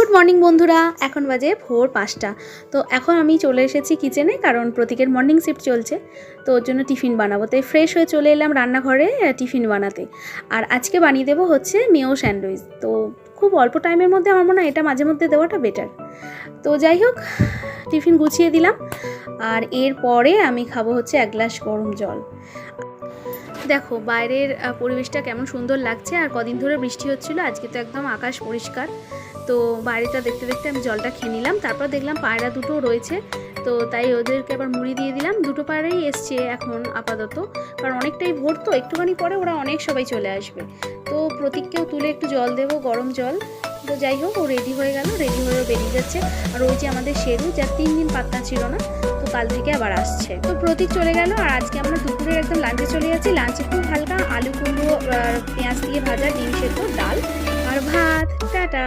Good morning বন্ধুরা, এখন বাজে ভোর 5টা। তো এখন আমি চলে এসেছি কিচেনে, কারণ প্রতীকের মর্নিং শিফট চলছে, তো ওর জন্য টিফিন বানাবো। তাই ফ্রেশ হয়ে চলে এলাম রান্নাঘরে টিফিন বানাতে। আর আজকে বানিয়ে দেবো হচ্ছে মেয়ো স্যান্ডউইচ। তো খুব অল্প টাইমের মধ্যে আমার মনে হয় এটা মাঝে মধ্যে দেওয়াটা বেটার। তো যাই হোক, টিফিন গুছিয়ে দিলাম। আর এরপরে আমি খাবো হচ্ছে 1 গ্লাস গরম জল। দেখো বাইরের পরিবেশটা কেমন সুন্দর লাগছে, আর কদিন ধরে বৃষ্টি হচ্ছিল, আজকে তো একদম আকাশ পরিষ্কার। তো বাইরেটা দেখতে দেখতে আমি জলটা খেয়ে নিলাম। তারপর দেখলাম পায়রা দুটো রয়েছে, তো তাই ওদেরকে আবার মুড়ি দিয়ে দিলাম। দুটো পায়রাই এসছে এখন আপাতত, কারণ অনেকটাই ভোর, তো একটুখানি পরে ওরা অনেক সবাই চলে আসবে। তো প্রতীককেও তুলে একটু জল দেবো, গরম জল। তো যাই হোক, ও রেডি হয়ে গেল, রেডি হয়েও বেরিয়ে যাচ্ছে। আর ওই যে আমাদের শেরু, যার 3 দিন পাত্তা ছিল না, তো কাল থেকে আবার আসছে। তো প্রতীক চলে গেল। আর আজকে আমরা দুপুরের একদম লাঞ্চে চলে যাচ্ছি। লাঞ্চে খুব হালকা আলু কুমড়ো পেঁয়াজ দিয়ে ভাজা, ডিম সেদ্ধ, ডাল আর ভাত। টাটা।